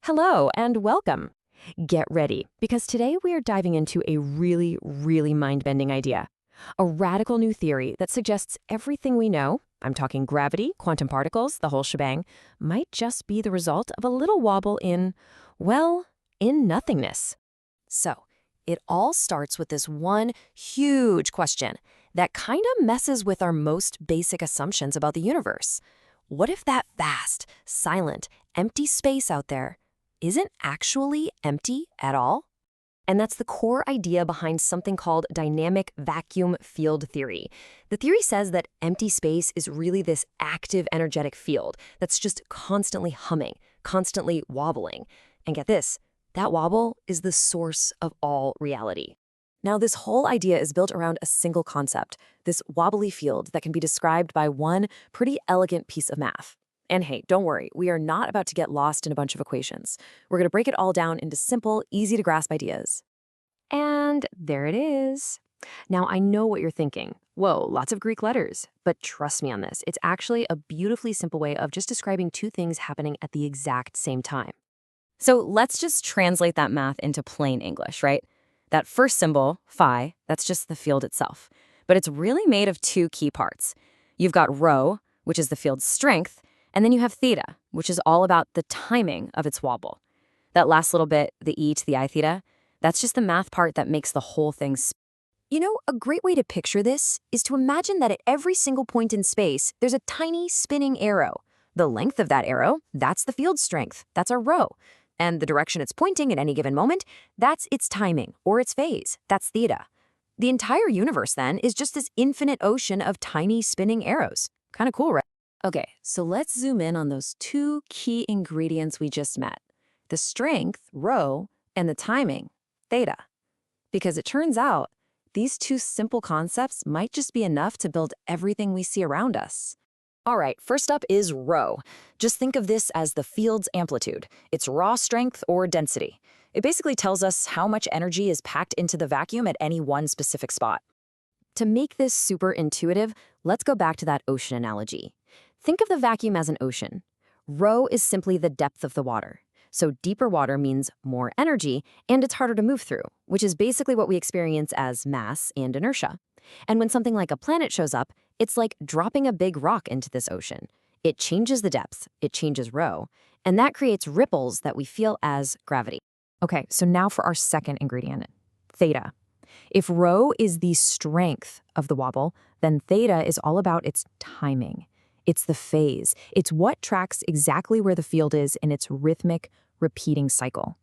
Hello and welcome. Get ready, because today we are diving into a really mind-bending idea. A radical new theory that suggests everything we know, I'm talking gravity, quantum particles, the whole shebang, might just be the result of a little wobble in, well, in nothingness. So, it all starts with this one huge question that kind of messes with our most basic assumptions about the universe. What if that vast, silent, empty space out there isn't actually empty at all? And that's the core idea behind something called dynamic vacuum field theory. The theory says that empty space is really this active energetic field that's just constantly humming, constantly wobbling. And get this, that wobble is the source of all reality. Now, this whole idea is built around a single concept, this wobbly field that can be described by one pretty elegant piece of math. And hey, don't worry, we are not about to get lost in a bunch of equations. We're going to break it all down into simple, easy-to-grasp ideas. And there it is. Now, I know what you're thinking. Whoa, lots of Greek letters. But trust me on this, it's actually a beautifully simple way of just describing two things happening at the exact same time. So let's just translate that math into plain English, right? That first symbol, phi, that's just the field itself. But it's really made of two key parts. You've got rho, which is the field's strength, and then you have theta, which is all about the timing of its wobble. That last little bit, the e to the I theta, that's just the math part that makes the whole thing You know, a great way to picture this is to imagine that at every single point in space, there's a tiny spinning arrow. The length of that arrow, that's the field strength, that's our rho. And the direction it's pointing at any given moment, that's its timing, or its phase, that's theta. The entire universe, then, is just this infinite ocean of tiny spinning arrows. Kind of cool, right? Okay, so let's zoom in on those two key ingredients we just met. The strength, rho, and the timing, theta. Because it turns out, these two simple concepts might just be enough to build everything we see around us. All right, first up is rho. Just think of this as the field's amplitude, its raw strength or density. It basically tells us how much energy is packed into the vacuum at any one specific spot. To make this super intuitive, let's go back to that ocean analogy. Think of the vacuum as an ocean. Rho is simply the depth of the water. So deeper water means more energy, and it's harder to move through, which is basically what we experience as mass and inertia. And when something like a planet shows up, it's like dropping a big rock into this ocean. It changes the depth, it changes rho, and that creates ripples that we feel as gravity. Okay, so now for our second ingredient, theta. If rho is the strength of the wobble, then theta is all about its timing. It's the phase. It's what tracks exactly where the field is in its rhythmic, repeating cycle.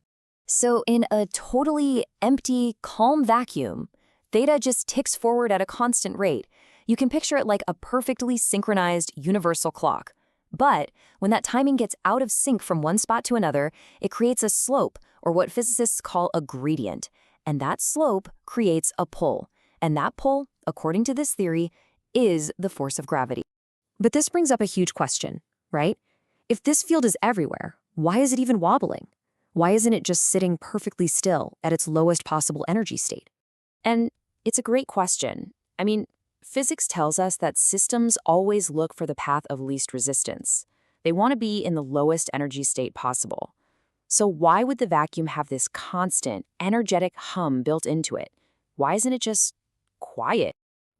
So in a totally empty, calm vacuum, theta just ticks forward at a constant rate. You can picture it like a perfectly synchronized universal clock. But when that timing gets out of sync from one spot to another, it creates a slope, or what physicists call a gradient. And that slope creates a pull. And that pull, according to this theory, is the force of gravity. But this brings up a huge question, right? If this field is everywhere, why is it even wobbling? Why isn't it just sitting perfectly still at its lowest possible energy state? And it's a great question. I mean, physics tells us that systems always look for the path of least resistance. They want to be in the lowest energy state possible. So why would the vacuum have this constant, energetic hum built into it? Why isn't it just quiet?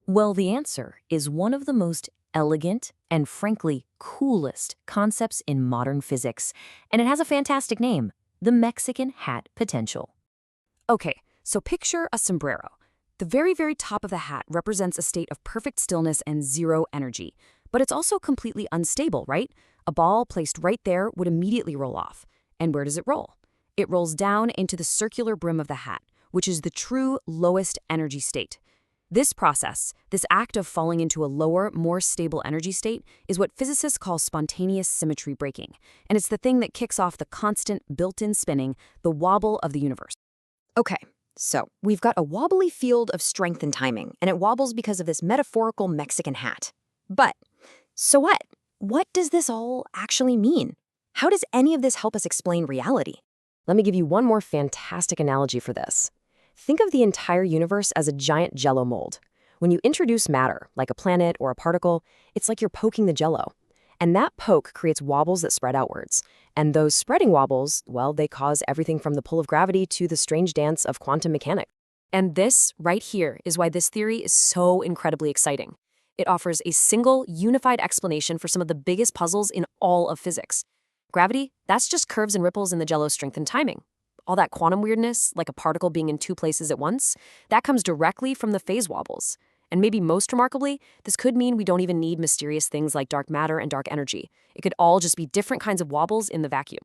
Well, the answer is one of the most elegant and frankly coolest concepts in modern physics, and it has a fantastic name, the Mexican hat potential. Okay, so picture a sombrero. The very top of the hat represents a state of perfect stillness and zero energy, but it's also completely unstable, right? A ball placed right there would immediately roll off. And where does it roll? It rolls down into the circular brim of the hat, which is the true lowest energy state. This process, this act of falling into a lower, more stable energy state, is what physicists call spontaneous symmetry breaking, and it's the thing that kicks off the constant built-in spinning, the wobble of the universe. Okay, so we've got a wobbly field of strength and timing, and it wobbles because of this metaphorical Mexican hat. But, so what? What does this all actually mean? How does any of this help us explain reality? Let me give you one more fantastic analogy for this. Think of the entire universe as a giant jello mold. When you introduce matter, like a planet or a particle, it's like you're poking the jello. And that poke creates wobbles that spread outwards. And those spreading wobbles, well, they cause everything from the pull of gravity to the strange dance of quantum mechanics. And this, right here, is why this theory is so incredibly exciting. It offers a single, unified explanation for some of the biggest puzzles in all of physics. Gravity, that's just curves and ripples in the jello's strength and timing. All that quantum weirdness, like a particle being in two places at once, that comes directly from the phase wobbles. And maybe most remarkably, this could mean we don't even need mysterious things like dark matter and dark energy. It could all just be different kinds of wobbles in the vacuum.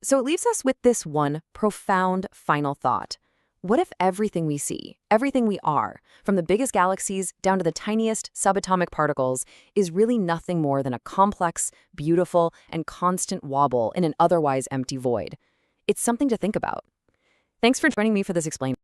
So it leaves us with this one profound final thought. What if everything we see, everything we are, from the biggest galaxies down to the tiniest subatomic particles, is really nothing more than a complex, beautiful, and constant wobble in an otherwise empty void? It's something to think about. Thanks for joining me for this explain.